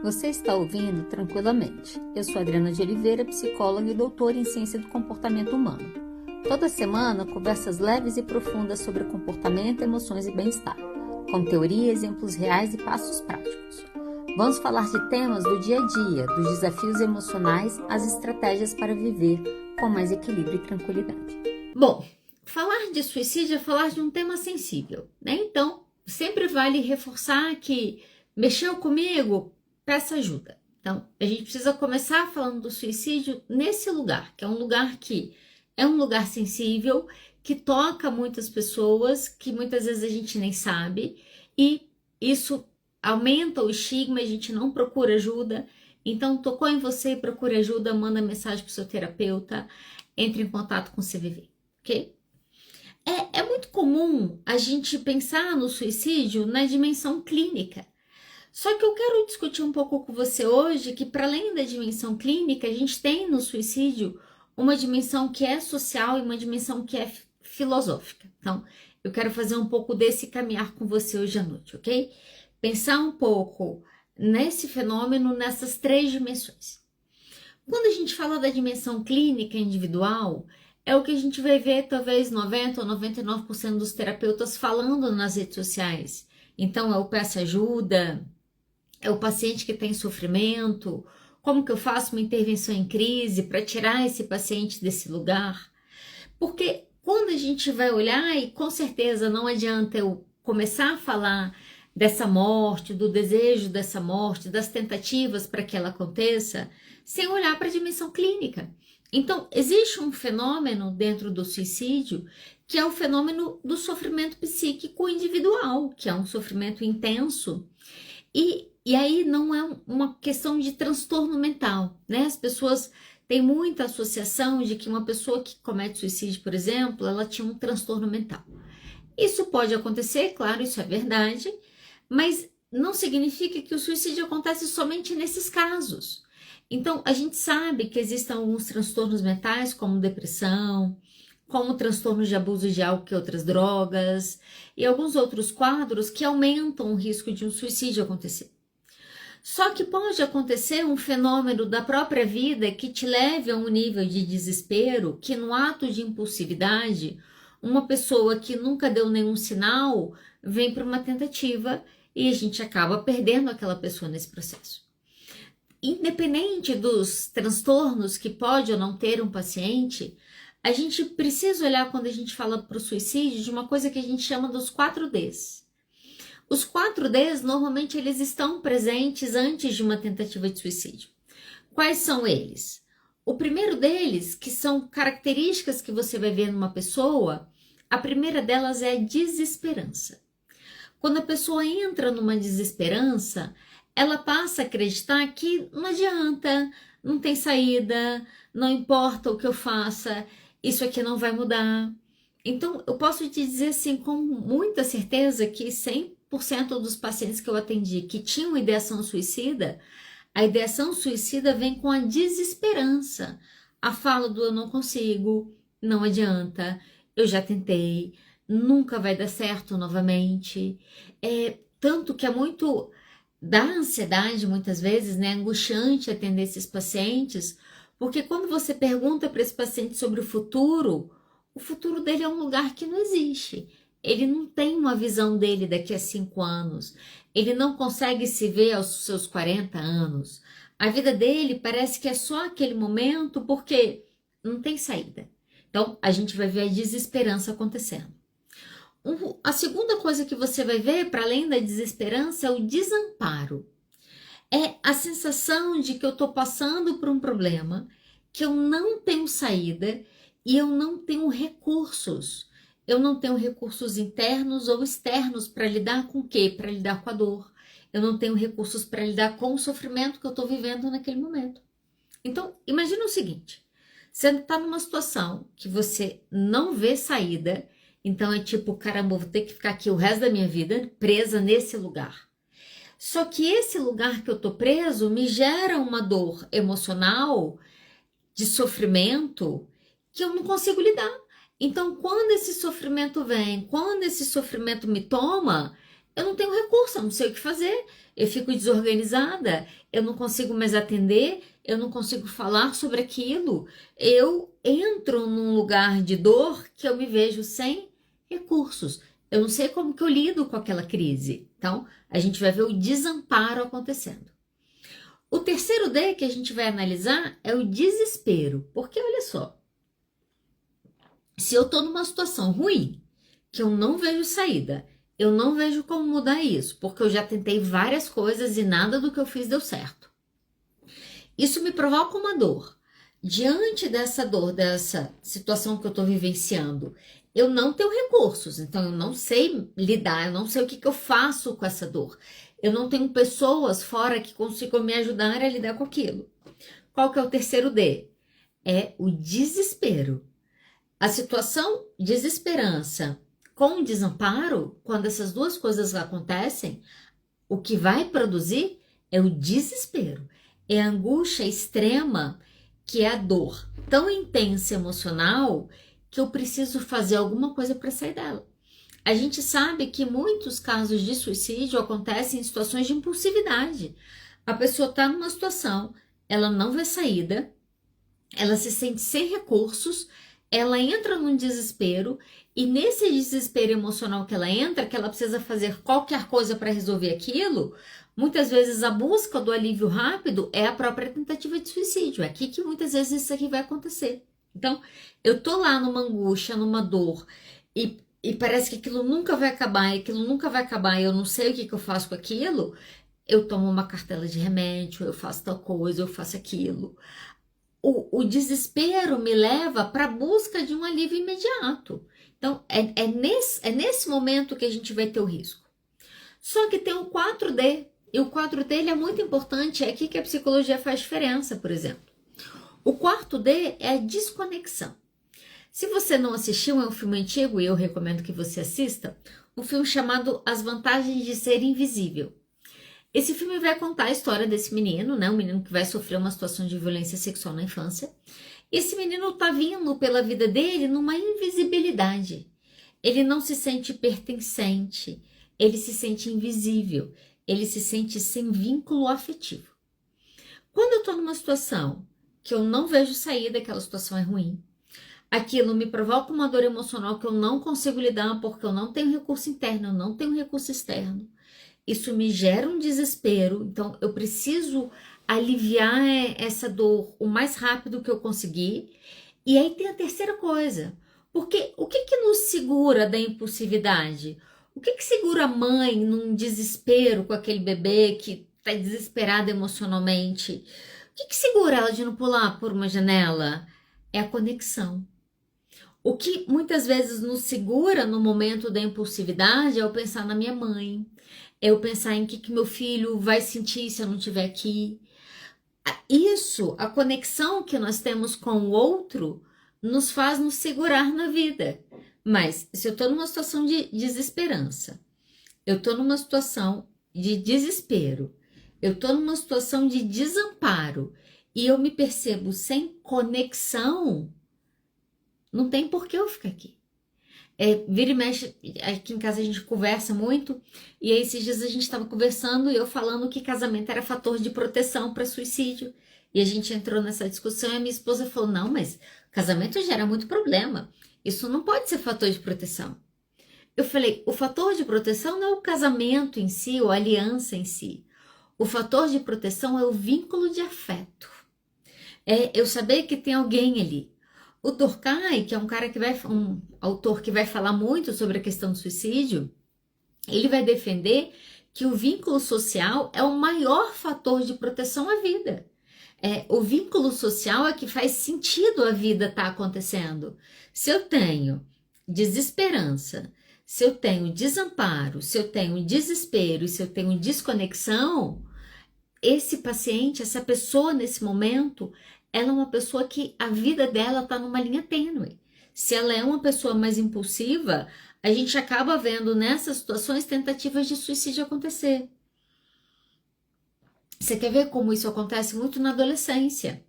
Você está ouvindo tranquilamente. Eu sou Adriana de Oliveira, psicóloga e doutora em ciência do comportamento humano. Toda semana, conversas leves e profundas sobre comportamento, emoções e bem-estar, com teoria, exemplos reais e passos práticos. Vamos falar de temas do dia a dia, dos desafios emocionais, às estratégias para viver com mais equilíbrio e tranquilidade. Bom, falar de suicídio é falar de um tema sensível, né? Então, sempre vale reforçar que mexeu comigo, peça ajuda. Então, a gente precisa começar falando do suicídio nesse lugar, que é um lugar que é um lugar sensível, que toca muitas pessoas, que muitas vezes a gente nem sabe, e isso aumenta o estigma, a gente não procura ajuda. Então, tocou em você, procure ajuda, manda mensagem para o seu terapeuta, entre em contato com o CVV, ok? É muito comum a gente pensar no suicídio na dimensão clínica. Só que eu quero discutir um pouco com você hoje que, para além da dimensão clínica, a gente tem no suicídio uma dimensão que é social e uma dimensão que é filosófica. Então, eu quero fazer um pouco desse caminhar com você hoje à noite, ok? Pensar um pouco nesse fenômeno, nessas três dimensões. Quando a gente fala da dimensão clínica individual, é o que a gente vai ver talvez 90 ou 99% dos terapeutas falando nas redes sociais. Então, é o peça ajuda, é o paciente que tem sofrimento, como que eu faço uma intervenção em crise para tirar esse paciente desse lugar? Porque quando a gente vai olhar, e com certeza não adianta eu começar a falar dessa morte, do desejo dessa morte, das tentativas para que ela aconteça, sem olhar para a dimensão clínica. Então, existe um fenômeno dentro do suicídio que é o fenômeno do sofrimento psíquico individual, que é um sofrimento intenso. E aí não é uma questão de transtorno mental, né? As pessoas têm muita associação de que uma pessoa que comete suicídio, por exemplo, ela tinha um transtorno mental. Isso pode acontecer, claro, isso é verdade, mas não significa que o suicídio acontece somente nesses casos. Então, a gente sabe que existem alguns transtornos mentais, como depressão, como transtornos de abuso de álcool e outras drogas, e alguns outros quadros que aumentam o risco de um suicídio acontecer. Só que pode acontecer um fenômeno da própria vida que te leve a um nível de desespero que, no ato de impulsividade, uma pessoa que nunca deu nenhum sinal vem para uma tentativa e a gente acaba perdendo aquela pessoa nesse processo. Independente dos transtornos que pode ou não ter um paciente, a gente precisa olhar quando a gente fala para o suicídio de uma coisa que a gente chama dos 4Ds. Os 4Ds, normalmente, eles estão presentes antes de uma tentativa de suicídio. Quais são eles? O primeiro deles, que são características que você vai ver numa pessoa, a primeira delas é a desesperança. Quando a pessoa entra numa desesperança, ela passa a acreditar que não adianta, não tem saída, não importa o que eu faça, isso aqui não vai mudar. Então, eu posso te dizer assim com muita certeza que 100% dos pacientes que eu atendi que tinham ideação suicida, a ideação suicida vem com a desesperança. A fala do eu não consigo, não adianta, eu já tentei, nunca vai dar certo novamente. Tanto que é muito da ansiedade, muitas vezes, né, angustiante atender esses pacientes, porque quando você pergunta para esse paciente sobre o futuro dele é um lugar que não existe. Ele não tem uma visão dele daqui a 5 anos. Ele não consegue se ver aos seus 40 anos. A vida dele parece que é só aquele momento porque não tem saída. Então, a gente vai ver a desesperança acontecendo. A segunda coisa que você vai ver, para além da desesperança, é o desamparo. É a sensação de que eu estou passando por um problema, que eu não tenho saída e eu não tenho recursos. Eu não tenho recursos internos ou externos para lidar com o quê? Para lidar com a dor. Eu não tenho recursos para lidar com o sofrimento que eu estou vivendo naquele momento. Então, imagina o seguinte. Você está numa situação que você não vê saída. Então, é tipo, caramba, vou ter que ficar aqui o resto da minha vida presa nesse lugar. Só que esse lugar que eu tô preso me gera uma dor emocional, de sofrimento, que eu não consigo lidar. Então, quando esse sofrimento vem, quando esse sofrimento me toma, eu não tenho recurso, eu não sei o que fazer, eu fico desorganizada, eu não consigo mais atender, eu não consigo falar sobre aquilo, eu entro num lugar de dor que eu me vejo sem recursos. Eu não sei como que eu lido com aquela crise. Então, a gente vai ver o desamparo acontecendo. O terceiro D que a gente vai analisar é o desespero. Porque, olha só, se eu estou numa situação ruim, que eu não vejo saída, eu não vejo como mudar isso, porque eu já tentei várias coisas e nada do que eu fiz deu certo. Isso me provoca uma dor. Diante dessa dor, dessa situação que eu estou vivenciando, eu não tenho recursos, então eu não sei lidar, eu não sei o que eu faço com essa dor. Eu não tenho pessoas fora que consigam me ajudar a lidar com aquilo. Qual que é o terceiro D? É o desespero. A situação desesperança com desamparo, quando essas duas coisas acontecem, o que vai produzir é o desespero. É a angústia extrema, que é a dor tão intensa emocional que eu preciso fazer alguma coisa para sair dela. A gente sabe que muitos casos de suicídio acontecem em situações de impulsividade. A pessoa está numa situação, ela não vê saída, ela se sente sem recursos, ela entra num desespero e nesse desespero emocional que ela entra, que ela precisa fazer qualquer coisa para resolver aquilo, muitas vezes a busca do alívio rápido é a própria tentativa de suicídio. É aqui que muitas vezes isso aqui vai acontecer. Então, eu tô lá numa angústia, numa dor e parece que aquilo nunca vai acabar, e aquilo nunca vai acabar, e eu não sei o que eu faço com aquilo, eu tomo uma cartela de remédio, eu faço tal coisa, eu faço aquilo. O desespero me leva para a busca de um alívio imediato. Então, é nesse momento que a gente vai ter o risco. Só que tem o 4D, e o 4D ele é muito importante, é aqui que a psicologia faz diferença, por exemplo. O quarto D é a desconexão. Se você não assistiu, é um filme antigo e eu recomendo que você assista, um filme chamado As Vantagens de Ser Invisível. Esse filme vai contar a história desse menino, né? Um menino que vai sofrer uma situação de violência sexual na infância. Esse menino tá vindo pela vida dele numa invisibilidade. Ele não se sente pertencente, ele se sente invisível, ele se sente sem vínculo afetivo. Quando eu tô numa situação que eu não vejo saída, aquela situação é ruim, aquilo me provoca uma dor emocional que eu não consigo lidar porque eu não tenho recurso interno, eu não tenho recurso externo. Isso me gera um desespero, então eu preciso aliviar essa dor o mais rápido que eu conseguir. E aí tem a terceira coisa, porque o que nos segura da impulsividade? O que segura a mãe num desespero com aquele bebê que está desesperado emocionalmente? O que segura ela de não pular por uma janela? É a conexão. O que muitas vezes nos segura no momento da impulsividade é eu pensar na minha mãe, é eu pensar em que meu filho vai sentir se eu não estiver aqui. Isso, a conexão que nós temos com o outro, nos faz nos segurar na vida. Mas se eu estou numa situação de desesperança, eu estou numa situação de desespero, eu estou numa situação de desamparo e eu me percebo sem conexão, não tem por que eu ficar aqui. Vira e mexe, aqui em casa a gente conversa muito, e aí esses dias a gente estava conversando e eu falando que casamento era fator de proteção para suicídio. E a gente entrou nessa discussão e a minha esposa falou, não, mas casamento gera muito problema. Isso não pode ser fator de proteção. Eu falei, o fator de proteção não é o casamento em si, ou a aliança em si. O fator de proteção é o vínculo de afeto. É eu saber que tem alguém ali. O Durkheim, que é um autor que vai falar muito sobre a questão do suicídio, ele vai defender que o vínculo social é o maior fator de proteção à vida. O vínculo social é que faz sentido a vida estar acontecendo. Se eu tenho desesperança, se eu tenho desamparo, se eu tenho desespero e se eu tenho desconexão, esse paciente, essa pessoa nesse momento, ela é uma pessoa que a vida dela está numa linha tênue. Se ela é uma pessoa mais impulsiva, a gente acaba vendo nessas situações tentativas de suicídio acontecer. Você quer ver como isso acontece muito na adolescência?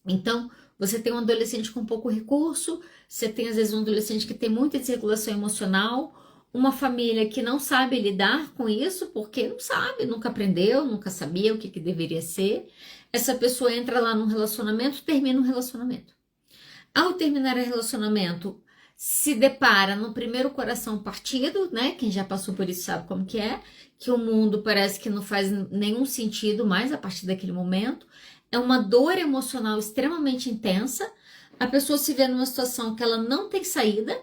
Então, você tem um adolescente com pouco recurso, você tem às vezes um adolescente que tem muita desregulação emocional, uma família que não sabe lidar com isso, porque não sabe, nunca aprendeu, nunca sabia o que deveria ser. Essa pessoa entra lá num relacionamento, termina um relacionamento. Ao terminar o relacionamento, se depara no primeiro coração partido, né? Quem já passou por isso sabe como que é, que o mundo parece que não faz nenhum sentido mais a partir daquele momento. É uma dor emocional extremamente intensa. A pessoa se vê numa situação que ela não tem saída,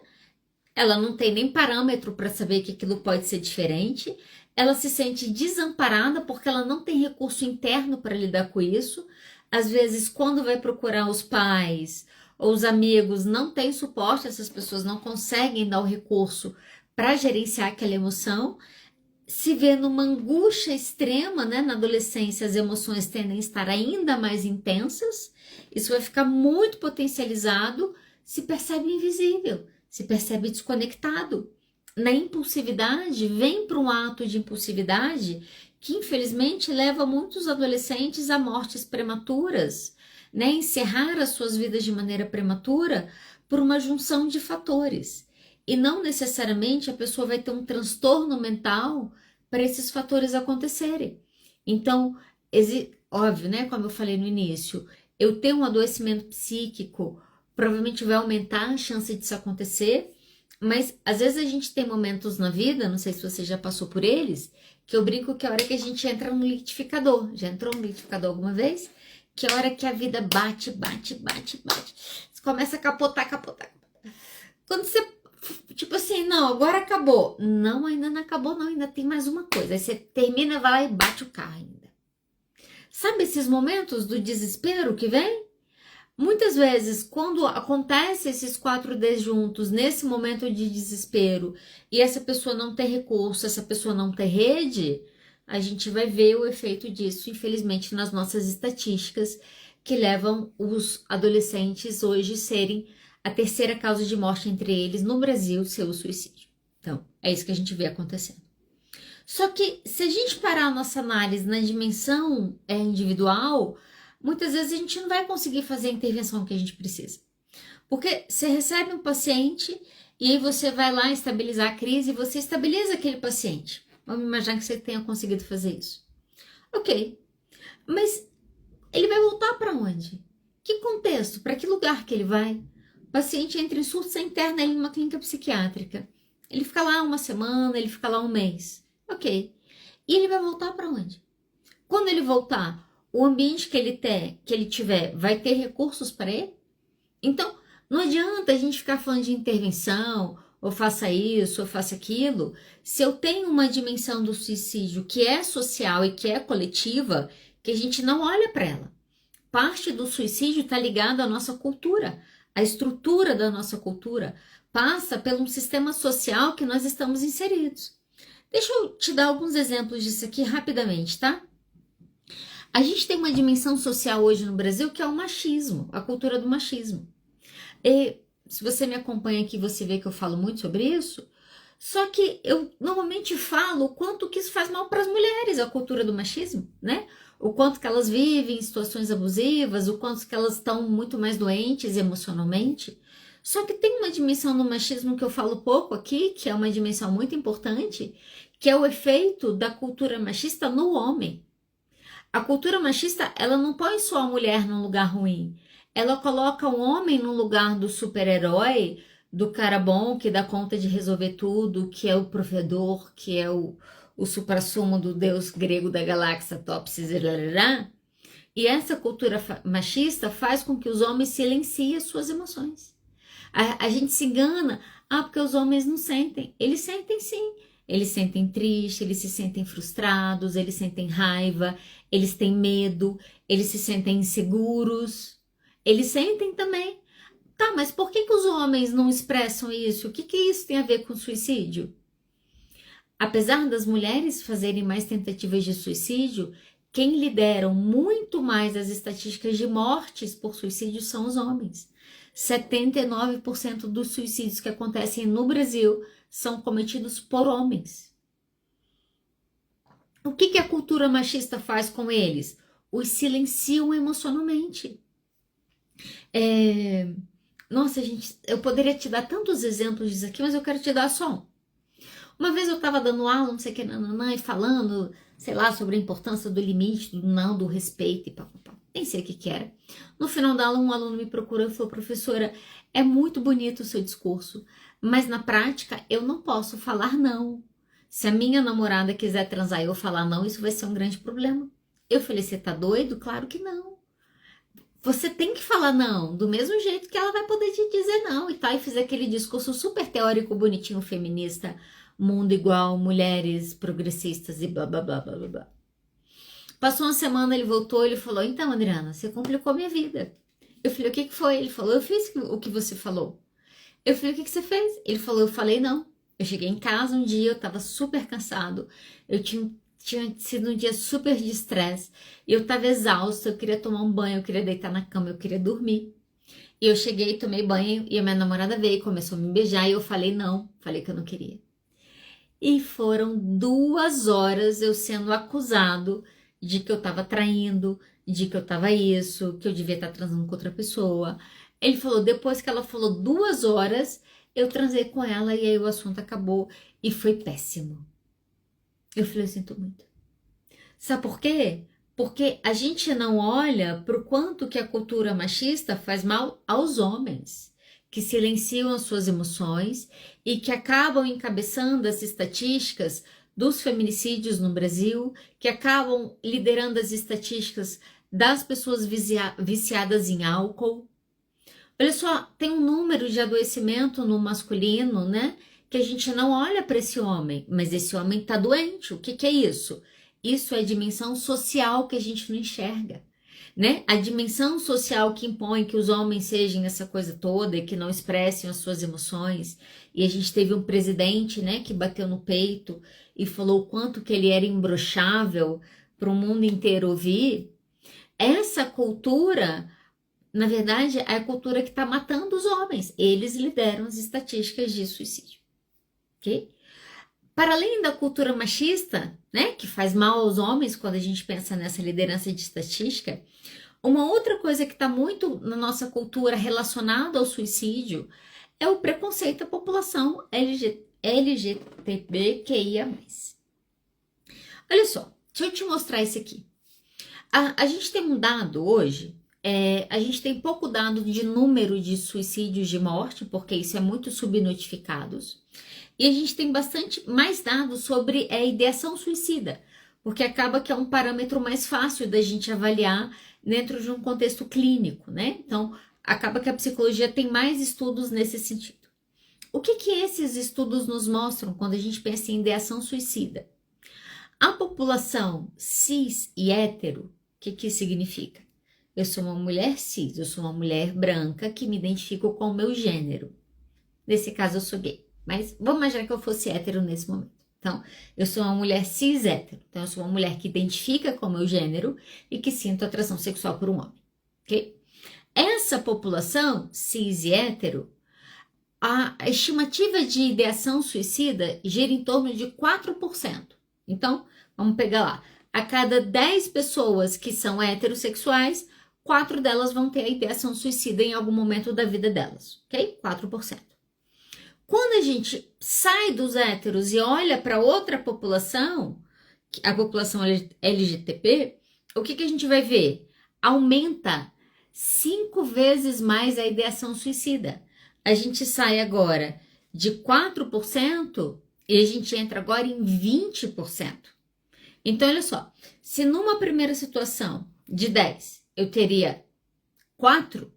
ela não tem nem parâmetro para saber que aquilo pode ser diferente. Ela se sente desamparada porque ela não tem recurso interno para lidar com isso. Às vezes, quando vai procurar os pais ou os amigos, não tem suporte, essas pessoas não conseguem dar o recurso para gerenciar aquela emoção. Se vê numa angústia extrema, né? Na adolescência, as emoções tendem a estar ainda mais intensas. Isso vai ficar muito potencializado, se percebe invisível, se percebe desconectado. Na impulsividade, vem para um ato de impulsividade que infelizmente leva muitos adolescentes a mortes prematuras, né? Encerrar as suas vidas de maneira prematura por uma junção de fatores. E não necessariamente a pessoa vai ter um transtorno mental para esses fatores acontecerem. Então, óbvio, né? Como eu falei no início, eu ter um adoecimento psíquico provavelmente vai aumentar a chance disso acontecer, mas às vezes a gente tem momentos na vida, não sei se você já passou por eles, que eu brinco que a hora que a gente entra no liquidificador, já entrou no liquidificador alguma vez? Que a hora que a vida bate, você começa a capotar. Quando você, tipo assim, não, agora acabou. Não, ainda não acabou não, ainda tem mais uma coisa. Aí você termina, vai lá e bate o carro ainda. Sabe esses momentos do desespero que vem? Muitas vezes, quando acontece esses 4Ds juntos, nesse momento de desespero, e essa pessoa não tem recurso, essa pessoa não tem rede, a gente vai ver o efeito disso, infelizmente, nas nossas estatísticas, que levam os adolescentes hoje serem a terceira causa de morte entre eles no Brasil, ser o suicídio. Então, é isso que a gente vê acontecendo. Só que, se a gente parar a nossa análise na dimensão individual, muitas vezes a gente não vai conseguir fazer a intervenção que a gente precisa. Porque você recebe um paciente e aí você vai lá estabilizar a crise e você estabiliza aquele paciente. Vamos imaginar que você tenha conseguido fazer isso. Ok, mas ele vai voltar para onde? Que contexto? Para que lugar que ele vai? O paciente entra em surto, você interna ele numa clínica psiquiátrica. Ele fica lá uma semana, ele fica lá um mês. Ok. E ele vai voltar para onde? Quando ele voltar, o ambiente que ele tiver vai ter recursos para ele? Então, não adianta a gente ficar falando de intervenção, ou faça isso, ou faça aquilo, se eu tenho uma dimensão do suicídio que é social e que é coletiva, que a gente não olha para ela. Parte do suicídio está ligado à nossa cultura, a estrutura da nossa cultura passa por um sistema social que nós estamos inseridos. Deixa eu te dar alguns exemplos disso aqui rapidamente, tá? A gente tem uma dimensão social hoje no Brasil que é o machismo, a cultura do machismo. E se você me acompanha aqui, você vê que eu falo muito sobre isso. Só que eu normalmente falo o quanto que isso faz mal para as mulheres, a cultura do machismo, né? O quanto que elas vivem em situações abusivas, o quanto que elas estão muito mais doentes emocionalmente. Só que tem uma dimensão do machismo que eu falo pouco aqui, que é uma dimensão muito importante, que é o efeito da cultura machista no homem. A cultura machista, ela não põe só a mulher num lugar ruim. Ela coloca o homem no lugar do super-herói, do cara bom que dá conta de resolver tudo, que é o provedor, que é o suprassumo do deus grego da galáxia, Topsis, e essa cultura machista faz com que os homens silenciem as suas emoções. A gente se engana, porque os homens não sentem. Eles sentem sim. Eles sentem triste, eles se sentem frustrados, eles sentem raiva, eles têm medo, eles se sentem inseguros. Eles sentem também. Tá, mas por que os homens não expressam isso? O que isso tem a ver com suicídio? Apesar das mulheres fazerem mais tentativas de suicídio, quem lideram muito mais as estatísticas de mortes por suicídio são os homens. 79% dos suicídios que acontecem no Brasil são cometidos por homens. O que a cultura machista faz com eles? Os silenciam emocionalmente. Nossa, gente, eu poderia te dar tantos exemplos disso aqui, mas eu quero te dar só um. Uma vez eu estava dando aula, não sei o que, nananã, e falando, sei lá, sobre a importância do limite, do não, do respeito e papapá. Nem sei o que era. No final da aula, um aluno me procurou e falou: professora, é muito bonito o seu discurso, mas na prática eu não posso falar não. Se a minha namorada quiser transar e eu falar não, isso vai ser um grande problema. Eu falei: você tá doido? Claro que não. Você tem que falar não, do mesmo jeito que ela vai poder te dizer não e tal. E fiz aquele discurso super teórico, bonitinho, feminista, mundo igual, mulheres progressistas e blá, blá, blá, blá, blá, blá. Passou uma semana, ele voltou, ele falou: então, Adriana, você complicou minha vida. Eu falei: o que foi? Ele falou: eu fiz o que você falou. Eu falei: o que você fez? Ele falou: eu falei não. Eu cheguei em casa um dia, eu tava super cansado, eu tinha sido um dia super de estresse, eu tava exausta, eu queria tomar um banho, eu queria deitar na cama, eu queria dormir. E eu cheguei, tomei banho, e a minha namorada veio e começou a me beijar, e eu falei não, falei que eu não queria. E foram 2 horas eu sendo acusado de que eu tava traindo, de que eu tava isso, que eu devia estar transando com outra pessoa. Ele falou: depois que ela falou 2 horas, eu transei com ela e aí o assunto acabou e foi péssimo. Eu falei: eu sinto muito. Sabe por quê? Porque a gente não olha para o quanto que a cultura machista faz mal aos homens, que silenciam as suas emoções e que acabam encabeçando as estatísticas dos feminicídios no Brasil, que acabam liderando as estatísticas das pessoas viciadas em álcool. Olha só, tem um número de adoecimento no masculino, né? Que a gente não olha para esse homem, mas esse homem tá doente. O que é isso? Isso é a dimensão social que a gente não enxerga, né? A dimensão social que impõe que os homens sejam essa coisa toda e que não expressem as suas emoções. E a gente teve um presidente, né, que bateu no peito e falou o quanto que ele era imbrochável para o mundo inteiro ouvir. Essa cultura, na verdade, é a cultura que está matando os homens. Eles lideram as estatísticas de suicídio. Okay? Para além da cultura machista, né, que faz mal aos homens quando a gente pensa nessa liderança de estatística, uma outra coisa que está muito na nossa cultura relacionada ao suicídio é o preconceito à população LGBTQIA+. Olha só, deixa eu te mostrar isso aqui. A gente tem um dado hoje, a gente tem pouco dado de número de suicídios de morte, porque isso é muito subnotificados. E a gente tem bastante mais dados sobre a ideação suicida, porque acaba que é um parâmetro mais fácil da gente avaliar dentro de um contexto clínico, né? Então, acaba que a psicologia tem mais estudos nesse sentido. O que esses estudos nos mostram quando a gente pensa em ideação suicida? A população cis e hétero, o que significa? Eu sou uma mulher cis, eu sou uma mulher branca que me identifico com o meu gênero. Nesse caso, eu sou gay. Mas vamos imaginar que eu fosse hétero nesse momento. Então, eu sou uma mulher cis hétero. Então, eu sou uma mulher que identifica com o meu gênero e que sinto atração sexual por um homem. Ok? Essa população cis e hétero, a estimativa de ideação suicida gira em torno de 4%. Então, vamos pegar lá. A cada 10 pessoas que são heterossexuais, 4 delas vão ter a ideação suicida em algum momento da vida delas. Ok? 4%. Quando a gente sai dos héteros e olha para outra população, a população LGTB, o que a gente vai ver? Aumenta 5 vezes mais a ideação suicida. A gente sai agora de 4% e a gente entra agora em 20%. Então, olha só, se numa primeira situação de 10 eu teria 4,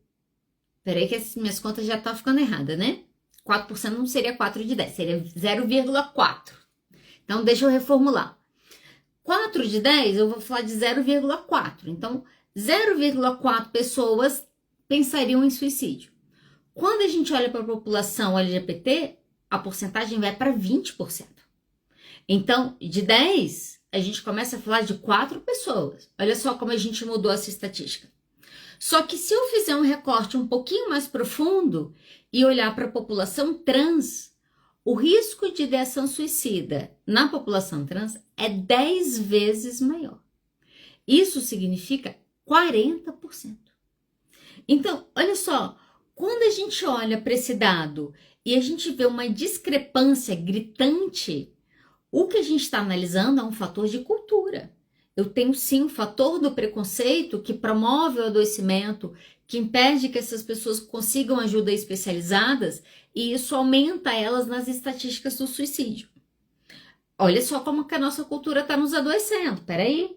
peraí que as minhas contas já estão ficando erradas, né? 4% não seria 4 de 10, seria 0,4. Então, deixa eu reformular. 4 de 10, eu vou falar de 0,4. Então, 0,4 pessoas pensariam em suicídio. Quando a gente olha para a população LGBT, a porcentagem vai para 20%. Então, de 10, a gente começa a falar de 4 pessoas. Olha só como a gente mudou essa estatística. Só que se eu fizer um recorte um pouquinho mais profundo e olhar para a população trans, o risco de ideação suicida na população trans é 10 vezes maior. Isso significa 40%. Então, olha só, quando a gente olha para esse dado e a gente vê uma discrepância gritante O que a gente está analisando é um fator de cultura. Eu tenho sim o fator do preconceito que promove o adoecimento, que impede que essas pessoas consigam ajuda especializadas e isso aumenta elas nas estatísticas do suicídio. Olha só como que a nossa cultura está nos adoecendo. Peraí.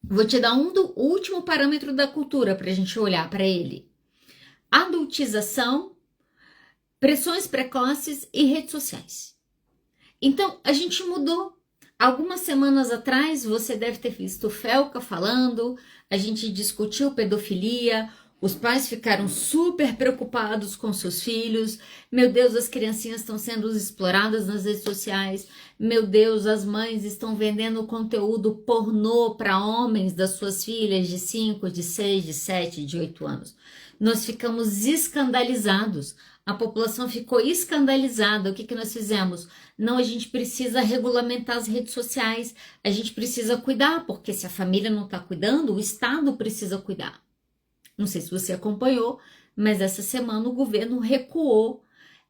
Vou te dar o último parâmetro da cultura para a gente olhar para ele. Adultização, pressões precoces e redes sociais. Então, a gente mudou. Algumas semanas atrás, você deve ter visto o Felca falando, a gente discutiu pedofilia, os pais ficaram super preocupados com seus filhos. Meu Deus, as criancinhas estão sendo exploradas nas redes sociais. Meu Deus, as mães estão vendendo conteúdo pornô para homens das suas filhas de 5, de 6, de 7, de 8 anos. Nós ficamos escandalizados. A população ficou escandalizada. O que nós fizemos? Não, a gente precisa regulamentar as redes sociais. A gente precisa cuidar, porque se a família não está cuidando, o Estado precisa cuidar. Não sei se você acompanhou, mas essa semana o governo recuou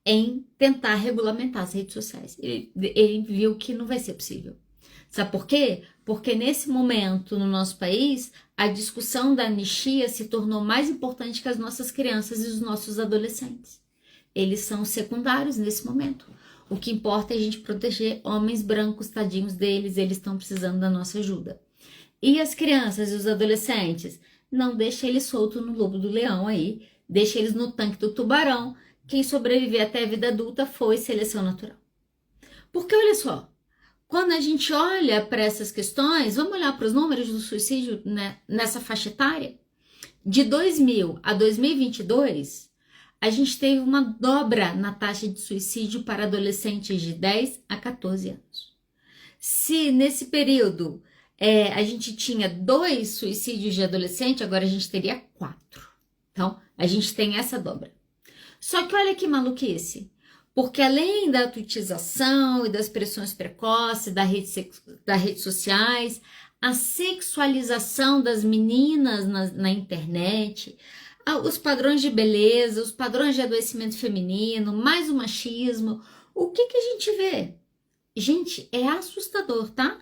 em tentar regulamentar as redes sociais. Ele viu que não vai ser possível. Sabe por quê? Porque nesse momento no nosso país, a discussão da anistia se tornou mais importante que as nossas crianças e os nossos adolescentes. Eles são secundários nesse momento. O que importa é a gente proteger homens brancos, tadinhos deles, eles estão precisando da nossa ajuda. E as crianças e os adolescentes? Não deixa eles soltos no lobo do leão aí, deixa eles no tanque do tubarão. Quem sobreviver até a vida adulta foi seleção natural. Porque olha só, quando a gente olha para essas questões, vamos olhar para os números do suicídio, né, nessa faixa etária. De 2000 a 2022, a gente teve uma dobra na taxa de suicídio para adolescentes de 10 a 14 anos. Se nesse período a gente tinha 2 suicídios de adolescente, agora a gente teria 4. Então, a gente tem essa dobra. Só que olha que maluquice. Porque além da adultização e das pressões precoces, das redes sociais, a sexualização das meninas na internet, os padrões de beleza, os padrões de adoecimento feminino, mais o machismo, o que a gente vê? Gente, é assustador, tá?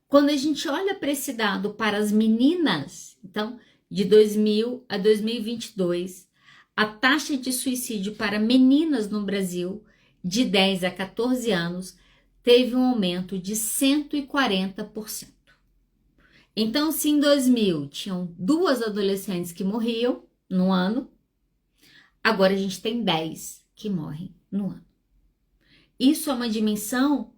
Quando a gente olha para esse dado para as meninas, então, de 2000 a 2022, a taxa de suicídio para meninas no Brasil, de 10 a 14 anos, teve um aumento de 140%. Então, se em 2000 tinham 2 adolescentes que morriam no ano, agora a gente tem 10 que morrem no ano. Isso é uma dimensão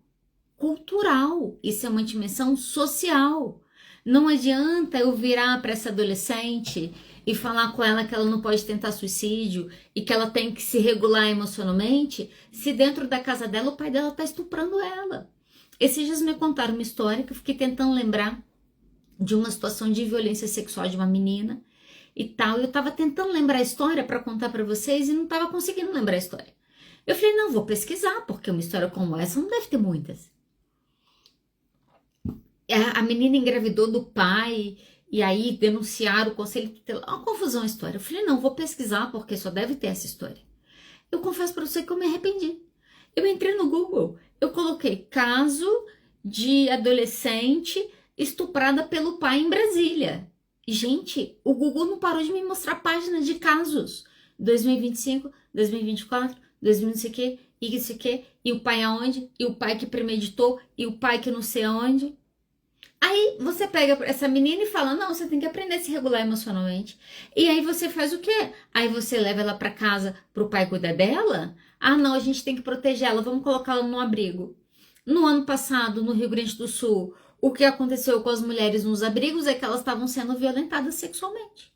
cultural, isso é uma dimensão social. Não adianta eu virar para essa adolescente e falar com ela que ela não pode tentar suicídio e que ela tem que se regular emocionalmente, se dentro da casa dela o pai dela está estuprando ela. Esses dias me contaram uma história que eu fiquei tentando lembrar de uma situação de violência sexual de uma menina e tal. Eu estava tentando lembrar a história para contar para vocês e não estava conseguindo lembrar a história. Eu falei, não, vou pesquisar, porque uma história como essa não deve ter muitas. A menina engravidou do pai e aí denunciaram o conselho tutelar. Uma confusão a história. Eu falei, não, vou pesquisar porque só deve ter essa história. Eu confesso para você que eu me arrependi. Eu entrei no Google, eu coloquei caso de adolescente estuprada pelo pai em Brasília. E, gente, o Google não parou de me mostrar páginas de casos. 2025, 2024, 2000 não sei o quê, e isso aqui, e o pai aonde, e o pai que premeditou, e o pai que não sei aonde. Aí você pega essa menina e fala, não, você tem que aprender a se regular emocionalmente. E aí você faz o quê? Aí você leva ela para casa pro pai cuidar dela? Ah, não, a gente tem que proteger ela, vamos colocá-la no abrigo. No ano passado, no Rio Grande do Sul, o que aconteceu com as mulheres nos abrigos é que elas estavam sendo violentadas sexualmente.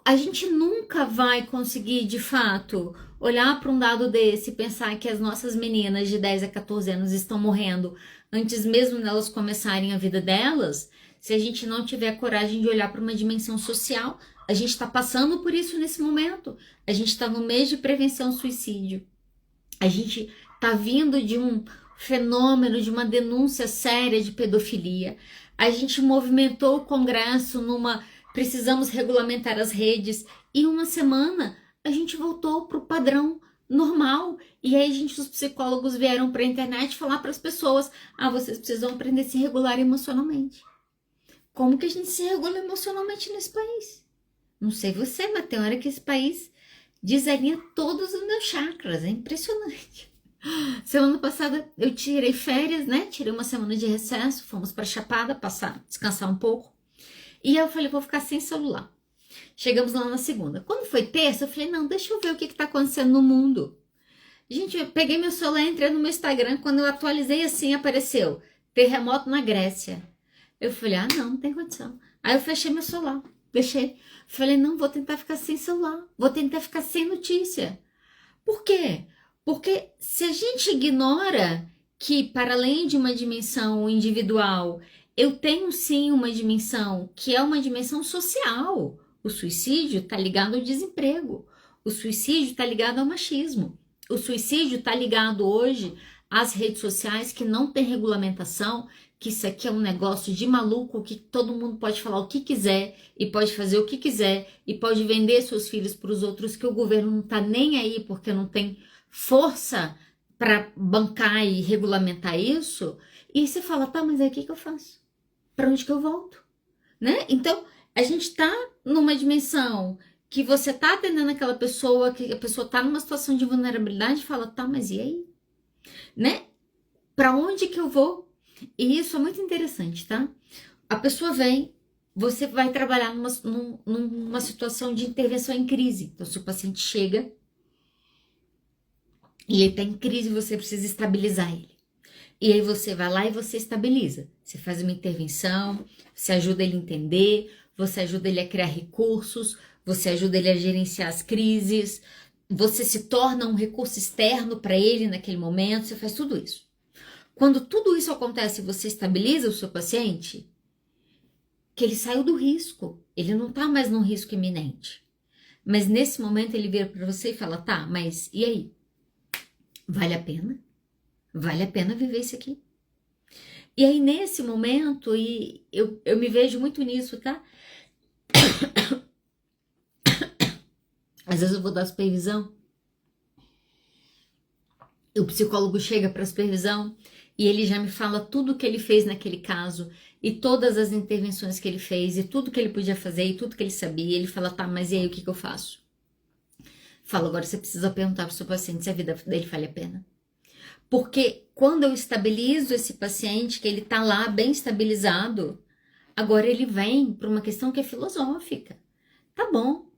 A gente nunca vai conseguir, de fato, olhar para um dado desse e pensar que as nossas meninas de 10 a 14 anos estão morrendo antes mesmo delas começarem a vida delas, se a gente não tiver coragem de olhar para uma dimensão social. A gente está passando por isso nesse momento. A gente está no mês de prevenção ao suicídio. A gente está vindo de um fenômeno, de uma denúncia séria de pedofilia. A gente movimentou o Congresso numa precisamos regulamentar as redes, e uma semana a gente voltou para o padrão normal. E aí os psicólogos vieram para a internet falar para as pessoas: vocês precisam aprender a se regular emocionalmente. Como que a gente se regula emocionalmente nesse país? Não sei você, mas tem hora que esse país desalinha todos os meus chakras, é impressionante. Semana passada eu tirei férias, né? Tirei uma semana de recesso, fomos para Chapada descansar um pouco. E eu falei, vou ficar sem celular. Chegamos lá na segunda. Quando foi terça, eu falei, não, deixa eu ver o que está acontecendo no mundo. Gente, eu peguei meu celular, entrei no meu Instagram, quando eu atualizei assim, apareceu terremoto na Grécia. Eu falei, não tem condição. Aí eu fechei meu celular, deixei. Falei, não, vou tentar ficar sem celular, vou tentar ficar sem notícia. Por quê? Porque se a gente ignora que, para além de uma dimensão individual, eu tenho sim uma dimensão que é uma dimensão social. O suicídio está ligado ao desemprego. O suicídio está ligado ao machismo. O suicídio está ligado hoje às redes sociais que não tem regulamentação, que isso aqui é um negócio de maluco, que todo mundo pode falar o que quiser e pode fazer o que quiser e pode vender seus filhos para os outros, que o governo não está nem aí porque não tem força para bancar e regulamentar isso. E você fala, tá, mas aí o que eu faço? Para onde que eu volto? Né? Então, a gente está numa dimensão que você está atendendo aquela pessoa, que a pessoa está numa situação de vulnerabilidade e fala, tá, mas e aí? Né? Para onde que eu vou? E isso é muito interessante, tá? A pessoa vem, você vai trabalhar numa situação de intervenção em crise. Então, se o paciente chega e ele está em crise, você precisa estabilizar ele. E aí você vai lá e você estabiliza. Você faz uma intervenção, você ajuda ele a entender, você ajuda ele a criar recursos, você ajuda ele a gerenciar as crises, você se torna um recurso externo para ele naquele momento, você faz tudo isso. Quando tudo isso acontece e você estabiliza o seu paciente, que ele saiu do risco, ele não está mais num risco iminente. Mas nesse momento ele vira para você e fala, tá, mas e aí? Vale a pena? Vale a pena viver isso aqui? E aí nesse momento, e eu me vejo muito nisso, tá? Às vezes eu vou dar supervisão, o psicólogo chega para a supervisão e ele já me fala tudo que ele fez naquele caso e todas as intervenções que ele fez e tudo que ele podia fazer e tudo que ele sabia. E ele fala, tá, mas e aí o que eu faço? Fala, agora você precisa perguntar para o seu paciente se a vida dele vale a pena. Porque quando eu estabilizo esse paciente, que ele tá lá bem estabilizado, agora ele vem para uma questão que é filosófica. Tá bom,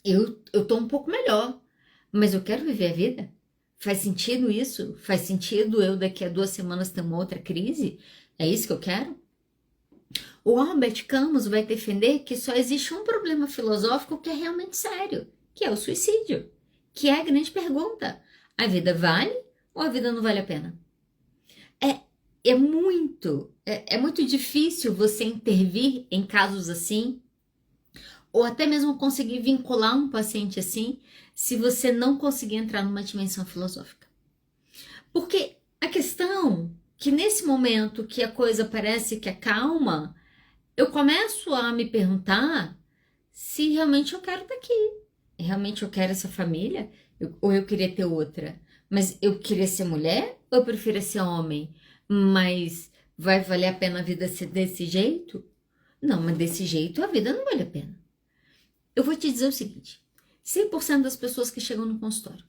eu tô um pouco melhor, mas eu quero viver a vida. Faz sentido isso? Faz sentido eu daqui a 2 semanas ter uma outra crise? É isso que eu quero? O Albert Camus vai defender que só existe um problema filosófico que é realmente sério, que é o suicídio, que é a grande pergunta. A vida vale ou a vida não vale a pena? É muito difícil você intervir em casos assim, ou até mesmo conseguir vincular um paciente assim, se você não conseguir entrar numa dimensão filosófica. Porque a questão que nesse momento que a coisa parece que acalma, eu começo a me perguntar se realmente eu quero estar aqui. Realmente eu quero essa família? Ou eu queria ter outra? Mas eu queria ser mulher ou eu prefiro ser homem? Mas vai valer a pena a vida ser desse jeito? Não, mas desse jeito a vida não vale a pena. Eu vou te dizer o seguinte, 100% das pessoas que chegam no consultório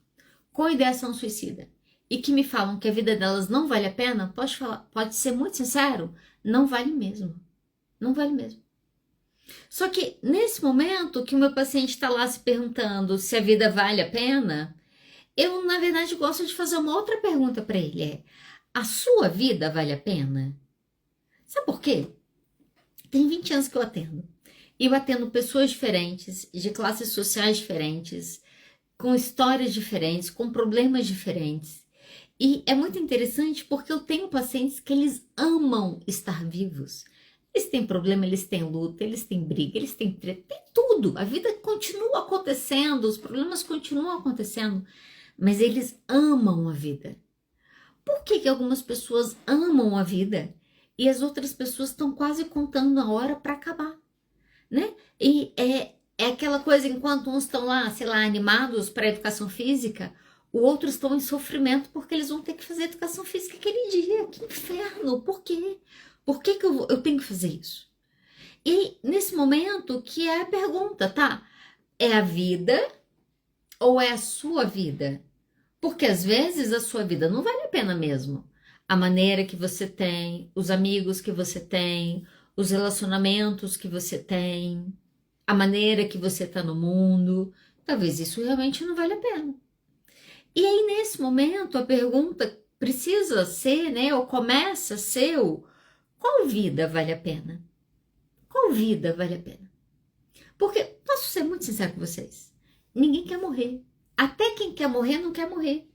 com ideação suicida e que me falam que a vida delas não vale a pena, pode ser muito sincero, não vale mesmo. Não vale mesmo. Só que nesse momento que o meu paciente está lá se perguntando se a vida vale a pena, eu na verdade gosto de fazer uma outra pergunta para ele, a sua vida vale a pena? Sabe por quê? Tem 20 anos que eu atendo. E eu atendo pessoas diferentes, de classes sociais diferentes, com histórias diferentes, com problemas diferentes. E é muito interessante porque eu tenho pacientes que eles amam estar vivos. Eles têm problema, eles têm luta, eles têm briga, eles têm treta, tem tudo. A vida continua acontecendo, os problemas continuam acontecendo, mas eles amam a vida. Por que algumas pessoas amam a vida e as outras pessoas estão quase contando a hora para acabar? Né? E É aquela coisa, enquanto uns estão lá, sei lá, animados para a educação física, os outros estão em sofrimento porque eles vão ter que fazer educação física aquele dia. Que inferno! Por quê? Por que eu tenho que fazer isso? E nesse momento que é a pergunta, tá? É a vida ou é a sua vida? Porque às vezes a sua vida não vale a pena mesmo. A maneira que você tem, os amigos que você tem, os relacionamentos que você tem, a maneira que você está no mundo, talvez isso realmente não vale a pena. E aí, nesse momento, a pergunta precisa ser, né, ou começa a ser qual vida vale a pena? Qual vida vale a pena? Porque, posso ser muito sincero com vocês, ninguém quer morrer. Até quem quer morrer não quer morrer.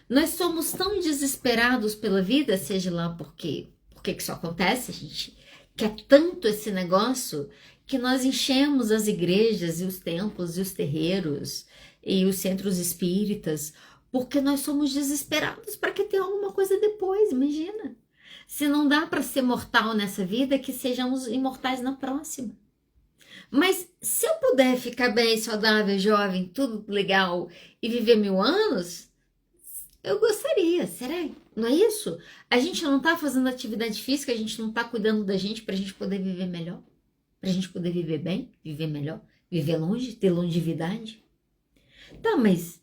Nós somos tão desesperados pela vida, seja lá por que isso acontece, a gente quer tanto esse negócio, que nós enchemos as igrejas e os templos e os terreiros e os centros espíritas, porque nós somos desesperados para que tenha alguma coisa depois, imagina. Se não dá para ser mortal nessa vida, que sejamos imortais na próxima. Mas se eu puder ficar bem, saudável, jovem, tudo legal e viver 1000 anos, eu gostaria, será? Não é isso? A gente não está fazendo atividade física, a gente não está cuidando da gente para a gente poder viver melhor, para a gente poder viver bem, viver melhor, viver longe, ter longevidade. Tá, mas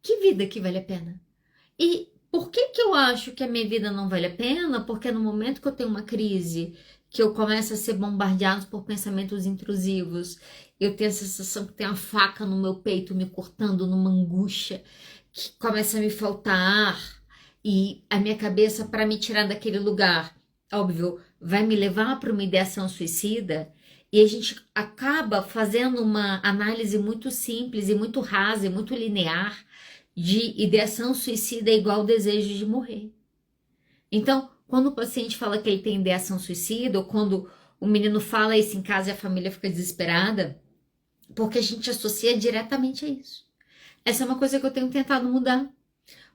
que vida que vale a pena? E por que eu acho que a minha vida não vale a pena? Porque no momento que eu tenho uma crise, que eu começo a ser bombardeado por pensamentos intrusivos, eu tenho a sensação que tem uma faca no meu peito me cortando numa angústia, que começa a me faltar ar, e a minha cabeça, para me tirar daquele lugar, óbvio, vai me levar para uma ideação suicida, e a gente acaba fazendo uma análise muito simples e muito rasa e muito linear de ideação suicida é igual ao desejo de morrer. Então, quando o paciente fala que ele tem ideação suicida, ou quando o menino fala isso em casa e a família fica desesperada, porque a gente associa diretamente a isso. Essa é uma coisa que eu tenho tentado mudar.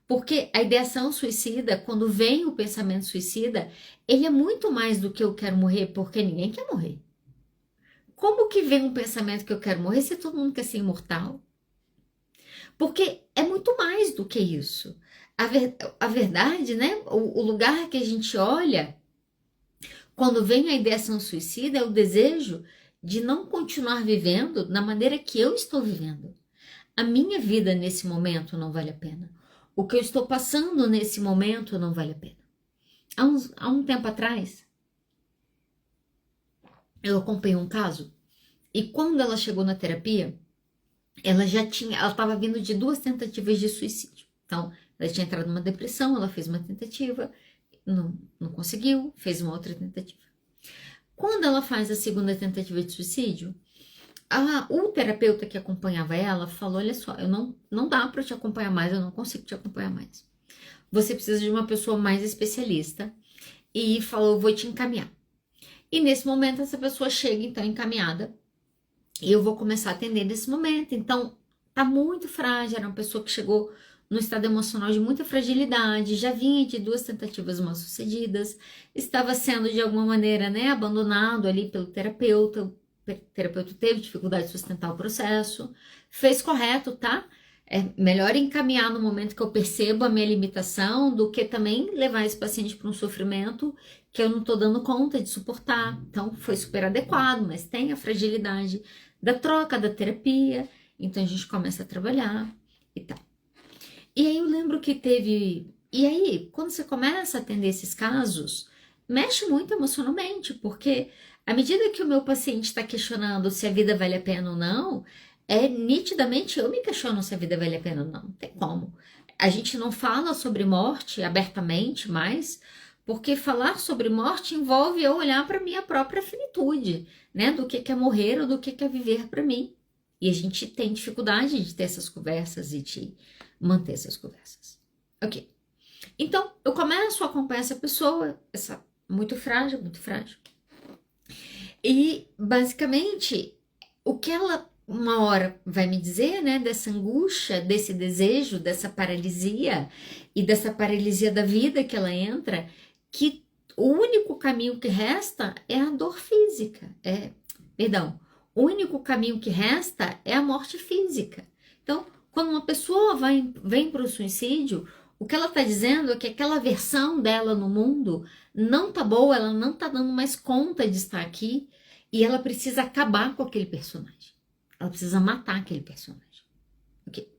Porque a ideação suicida, quando vem o pensamento suicida, ele é muito mais do que eu quero morrer, porque ninguém quer morrer. Como que vem um pensamento que eu quero morrer se todo mundo quer ser imortal? Porque é muito mais do que isso. A verdade, né? O lugar que a gente olha, quando vem a ideação suicida, é o desejo de não continuar vivendo da maneira que eu estou vivendo. A minha vida nesse momento não vale a pena. O que eu estou passando nesse momento não vale a pena. Há um tempo atrás, eu acompanhei um caso, e quando ela chegou na terapia, ela estava vindo de 2 tentativas de suicídio. Então, ela tinha entrado numa depressão, ela fez uma tentativa, não conseguiu, fez uma outra tentativa. Quando ela faz a segunda tentativa de suicídio, o terapeuta que acompanhava ela falou, olha só, não dá para te acompanhar mais, eu não consigo te acompanhar mais. Você precisa de uma pessoa mais especialista. E falou, vou te encaminhar. E nesse momento essa pessoa chega então encaminhada. E eu vou começar a atender nesse momento. Então tá muito frágil, era uma pessoa que chegou no estado emocional de muita fragilidade, já vinha de 2 tentativas mal sucedidas, estava sendo de alguma maneira, né, abandonado ali pelo terapeuta. O terapeuta teve dificuldade de sustentar o processo, fez correto, tá? É melhor encaminhar no momento que eu percebo a minha limitação do que também levar esse paciente para um sofrimento que eu não estou dando conta de suportar. Então, foi super adequado, mas tem a fragilidade da troca, da terapia. Então, a gente começa a trabalhar e tal. E aí, eu lembro que teve... E aí, quando você começa a atender esses casos, mexe muito emocionalmente, porque à medida que o meu paciente está questionando se a vida vale a pena ou não, nitidamente eu me questiono se a vida vale a pena ou não. Não tem como. A gente não fala sobre morte abertamente mais, porque falar sobre morte envolve eu olhar para minha própria finitude, né? Do que é morrer ou do que é viver para mim. E a gente tem dificuldade de ter essas conversas e de manter essas conversas. Ok. Então, eu começo a acompanhar essa pessoa, essa muito frágil, muito frágil. E, basicamente, o que ela uma hora vai me dizer, né, dessa angústia, desse desejo, dessa paralisia e dessa paralisia da vida que ela entra, que o único caminho que resta é a dor física, O único caminho que resta é a morte física. Então, quando uma pessoa vem para o suicídio, o que ela está dizendo é que aquela versão dela no mundo não tá boa, ela não tá dando mais conta de estar aqui e ela precisa acabar com aquele personagem. Ela precisa matar aquele personagem. Okay?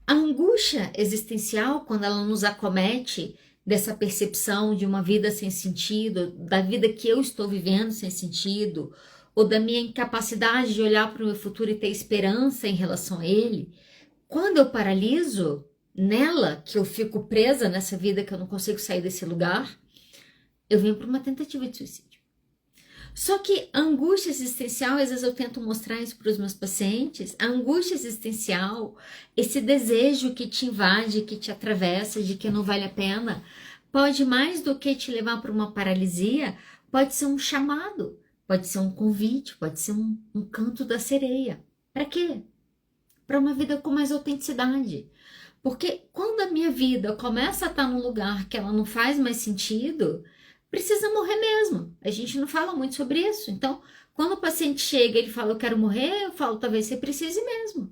A angústia existencial, quando ela nos acomete dessa percepção de uma vida sem sentido, da vida que eu estou vivendo sem sentido, ou da minha incapacidade de olhar para o meu futuro e ter esperança em relação a ele, quando eu paraliso nela, que eu fico presa nessa vida, que eu não consigo sair desse lugar, eu venho para uma tentativa de suicídio. Só que a angústia existencial, às vezes eu tento mostrar isso para os meus pacientes, a angústia existencial, esse desejo que te invade, que te atravessa, de que não vale a pena, pode mais do que te levar para uma paralisia, pode ser um chamado, pode ser um convite, pode ser um canto da sereia. Para quê? Para uma vida com mais autenticidade. Porque quando a minha vida começa a estar num lugar que ela não faz mais sentido, precisa morrer mesmo. A gente não fala muito sobre isso. Então, quando o paciente chega e ele fala, eu quero morrer, eu falo, talvez você precise mesmo.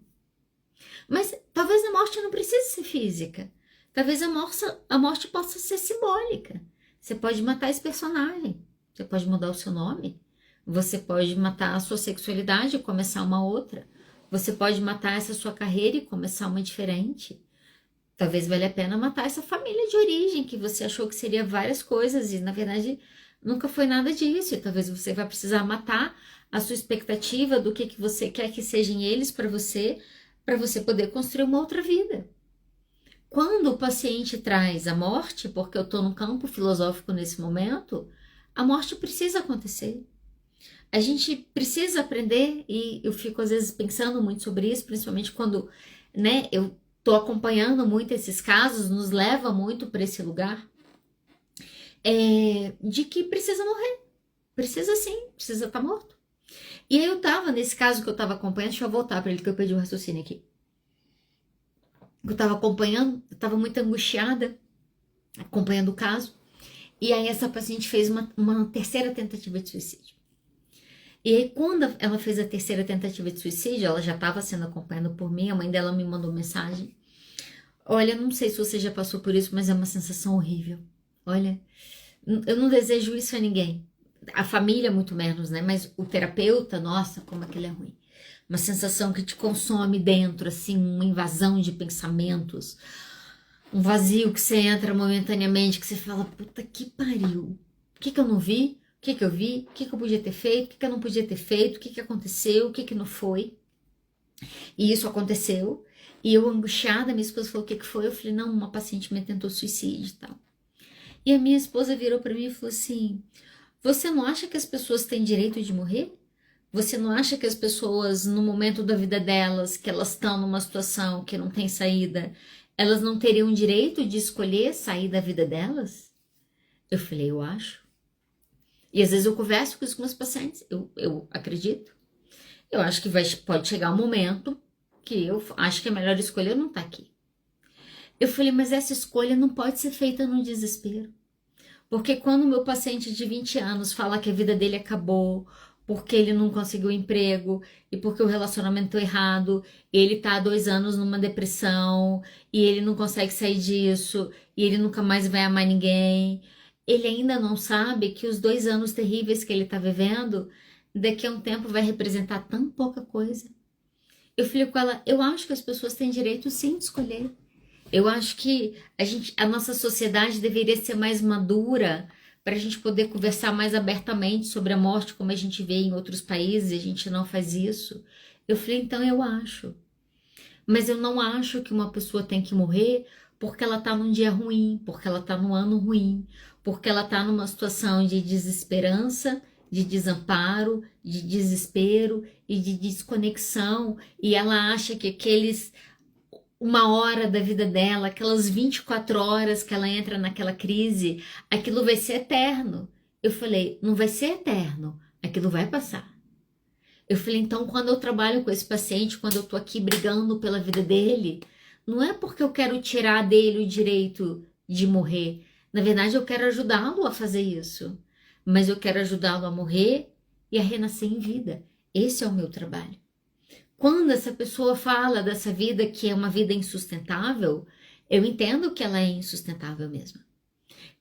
Mas talvez a morte não precise ser física. Talvez a morte possa ser simbólica. Você pode matar esse personagem. Você pode mudar o seu nome. Você pode matar a sua sexualidade e começar uma outra. Você pode matar essa sua carreira e começar uma diferente. Talvez valha a pena matar essa família de origem que você achou que seria várias coisas e na verdade nunca foi nada disso. E talvez você vai precisar matar a sua expectativa do que você quer que sejam eles para você poder construir uma outra vida. Quando o paciente traz a morte, porque eu estou no campo filosófico nesse momento, a morte precisa acontecer. A gente precisa aprender, e eu fico às vezes pensando muito sobre isso, principalmente quando, eu estou acompanhando muito esses casos, nos leva muito para esse lugar, de que precisa morrer. Precisa sim, precisa estar morto. E aí eu tava, nesse caso que eu tava acompanhando, deixa eu voltar para ele que eu perdi o raciocínio aqui. Eu tava acompanhando, eu tava muito angustiada, acompanhando o caso, e aí essa paciente fez uma terceira tentativa de suicídio. E aí quando ela fez a terceira tentativa de suicídio, ela já estava sendo acompanhada por mim, a mãe dela me mandou mensagem. Olha, não sei se você já passou por isso, mas é uma sensação horrível. Olha, eu não desejo isso a ninguém. A família muito menos, né? Mas o terapeuta, nossa, como aquilo é ruim. Uma sensação que te consome dentro, assim, uma invasão de pensamentos. Um vazio que você entra momentaneamente, que você fala, puta que pariu. O que eu não vi? O que eu vi? O que eu podia ter feito? O que eu não podia ter feito? O que aconteceu? O que não foi? E isso aconteceu. E eu angustiada, minha esposa falou, o que foi? Eu falei, não, uma paciente me tentou suicídio e tal. E a minha esposa virou para mim e falou assim, você não acha que as pessoas têm direito de morrer? Você não acha que as pessoas, no momento da vida delas, que elas estão numa situação que não tem saída, elas não teriam direito de escolher sair da vida delas? Eu falei, eu acho. E às vezes eu converso com isso com meus pacientes, eu acredito. Eu acho que pode chegar um momento que eu acho que é melhor escolher não estar aqui. Eu falei, mas essa escolha não pode ser feita no desespero. Porque quando o meu paciente de 20 anos fala que a vida dele acabou, porque ele não conseguiu emprego, e porque o relacionamento é errado, ele tá há 2 anos numa depressão, e ele não consegue sair disso, e ele nunca mais vai amar ninguém, ele ainda não sabe que os 2 anos terríveis que ele tá vivendo, daqui a um tempo vai representar tão pouca coisa. Eu falei com ela, eu acho que as pessoas têm direito sim de escolher. Eu acho que a nossa sociedade deveria ser mais madura para a gente poder conversar mais abertamente sobre a morte, como a gente vê em outros países, e a gente não faz isso. Eu falei, então eu acho. Mas eu não acho que uma pessoa tem que morrer porque ela está num dia ruim, porque ela está num ano ruim, porque ela está numa situação de desesperança, de desamparo, de desespero e de desconexão, e ela acha que uma hora da vida dela, aquelas 24 horas que ela entra naquela crise, aquilo vai ser eterno. Eu falei, não vai ser eterno, aquilo vai passar. Eu falei, então quando eu trabalho com esse paciente, quando eu tô aqui brigando pela vida dele, não é porque eu quero tirar dele o direito de morrer. Na verdade, eu quero ajudá-lo a fazer isso. Mas eu quero ajudá-lo a morrer e a renascer em vida. Esse é o meu trabalho. Quando essa pessoa fala dessa vida que é uma vida insustentável, eu entendo que ela é insustentável mesmo.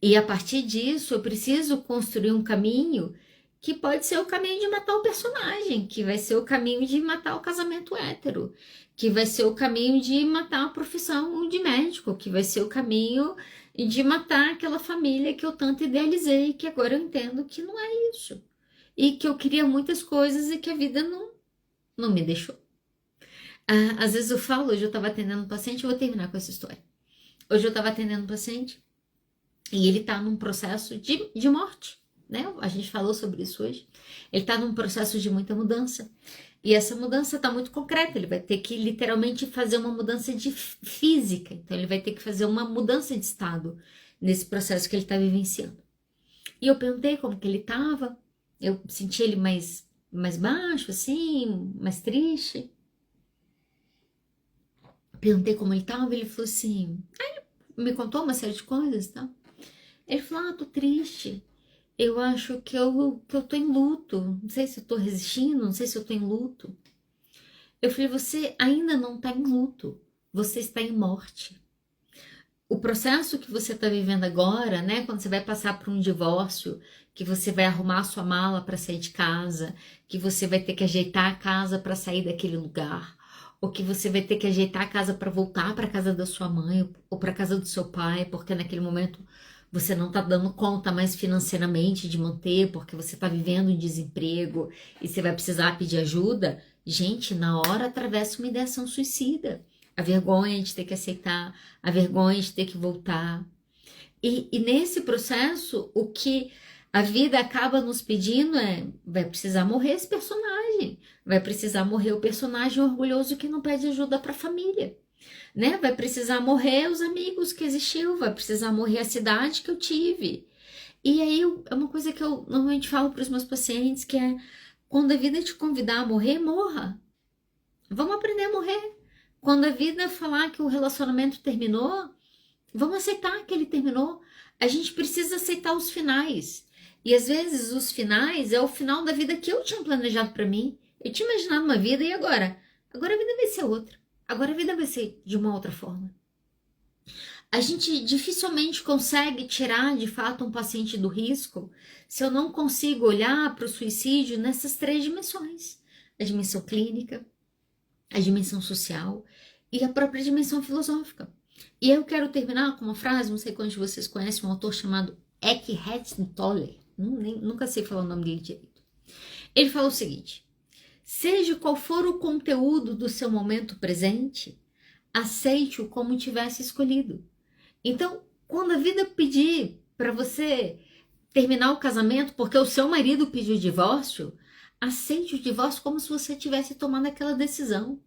E a partir disso, eu preciso construir um caminho que pode ser o caminho de matar o personagem, que vai ser o caminho de matar o casamento hétero, que vai ser o caminho de matar a profissão de médico, que vai ser o caminho de matar aquela família que eu tanto idealizei, que agora eu entendo que não é isso. E que eu queria muitas coisas e que a vida não me deixou. Às vezes eu falo, hoje eu estava atendendo um paciente, eu vou terminar com essa história. Hoje eu estava atendendo um paciente e ele está num processo de morte, né? A gente falou sobre isso hoje. Ele está num processo de muita mudança. E essa mudança está muito concreta. Ele vai ter que literalmente fazer uma mudança de física. Então ele vai ter que fazer uma mudança de estado nesse processo que ele está vivenciando. E eu perguntei como que ele estava. Eu senti ele mais baixo, assim, mais triste. Perguntei como ele estava, ele falou assim... Aí ele me contou uma série de coisas, tá? Ele falou, tô triste. Eu acho que eu tô em luto. Não sei se eu tô resistindo, não sei se eu tô em luto. Eu falei, você ainda não tá em luto. Você está em morte. O processo que você tá vivendo agora, né? Quando você vai passar por um divórcio, que você vai arrumar a sua mala para sair de casa, que você vai ter que ajeitar a casa para sair daquele lugar, ou que você vai ter que ajeitar a casa para voltar para casa da sua mãe ou para casa do seu pai, porque naquele momento você não está dando conta mais financeiramente de manter, porque você está vivendo em desemprego e você vai precisar pedir ajuda. Gente, na hora atravessa uma ideação suicida. A vergonha de ter que aceitar, a vergonha de ter que voltar. E nesse processo, o que a vida acaba nos pedindo vai precisar morrer esse personagem, vai precisar morrer o personagem orgulhoso que não pede ajuda para a família, né? Vai precisar morrer os amigos que existiu, vai precisar morrer a cidade que eu tive. E aí é uma coisa que eu normalmente falo para os meus pacientes, que é, quando a vida te convidar a morrer, morra. Vamos aprender a morrer. Quando a vida falar que o relacionamento terminou, vamos aceitar que ele terminou. A gente precisa aceitar os finais. E às vezes os finais é o final da vida que eu tinha planejado para mim. Eu tinha imaginado uma vida e agora? Agora a vida vai ser outra. Agora a vida vai ser de uma outra forma. A gente dificilmente consegue tirar de fato um paciente do risco se eu não consigo olhar para o suicídio nessas 3 dimensões. A dimensão clínica, a dimensão social e a própria dimensão filosófica. E eu quero terminar com uma frase, não sei quantos de vocês conhecem um autor chamado Eckhart Tolle. Nunca sei falar o nome dele direito. Ele fala o seguinte: seja qual for o conteúdo do seu momento presente, aceite-o como tivesse escolhido. Então, quando a vida pedir para você terminar o casamento porque o seu marido pediu divórcio, aceite o divórcio como se você tivesse tomado aquela decisão.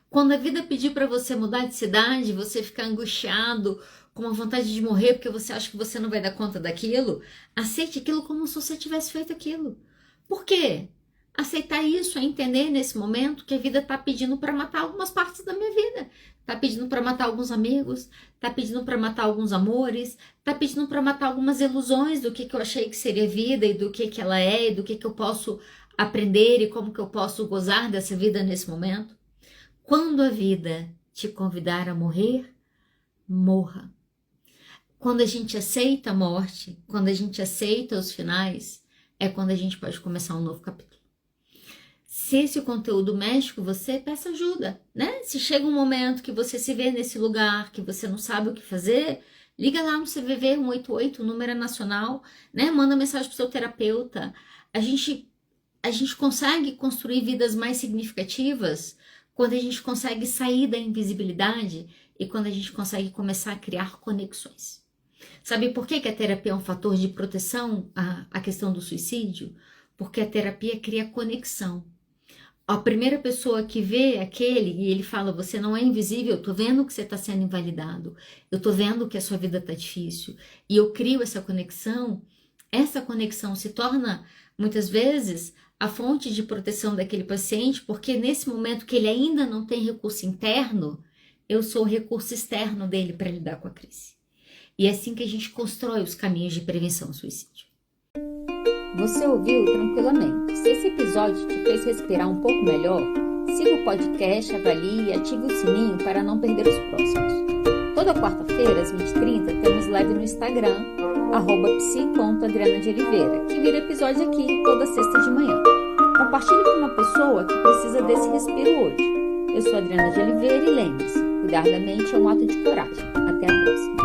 Quando a vida pedir para você mudar de cidade, você ficar angustiado, com uma vontade de morrer porque você acha que você não vai dar conta daquilo, aceite aquilo como se você tivesse feito aquilo. Por quê? Aceitar isso é entender nesse momento que a vida está pedindo para matar algumas partes da minha vida. Está pedindo para matar alguns amigos, está pedindo para matar alguns amores, está pedindo para matar algumas ilusões do que eu achei que seria vida e do que ela é e do que eu posso aprender e como que eu posso gozar dessa vida nesse momento. Quando a vida te convidar a morrer, morra. Quando a gente aceita a morte, quando a gente aceita os finais, é quando a gente pode começar um novo capítulo. Se esse conteúdo mexe com você, peça ajuda, né? Se chega um momento que você se vê nesse lugar, que você não sabe o que fazer, liga lá no CVV 188, o número é nacional, né? Manda mensagem pro seu terapeuta. A gente consegue construir vidas mais significativas quando a gente consegue sair da invisibilidade e quando a gente consegue começar a criar conexões. Sabe por que a terapia é um fator de proteção à questão do suicídio? Porque a terapia cria conexão. A primeira pessoa que vê aquele e ele fala, você não é invisível, eu tô vendo que você está sendo invalidado, eu tô vendo que a sua vida tá difícil, e eu crio essa conexão se torna, muitas vezes, a fonte de proteção daquele paciente, porque nesse momento que ele ainda não tem recurso interno, eu sou o recurso externo dele para lidar com a crise. E é assim que a gente constrói os caminhos de prevenção ao suicídio. Você ouviu tranquilamente. Se esse episódio te fez respirar um pouco melhor, siga o podcast, avalie e ative o sininho para não perder os próximos. Toda quarta-feira, às 20h30, temos live no Instagram, @psi.adriana_de_oliveira, que vira episódio aqui toda sexta de manhã. Compartilhe com uma pessoa que precisa desse respiro hoje. Eu sou Adriana de Oliveira e lembre-se, cuidar da mente é um ato de coragem. Até a próxima.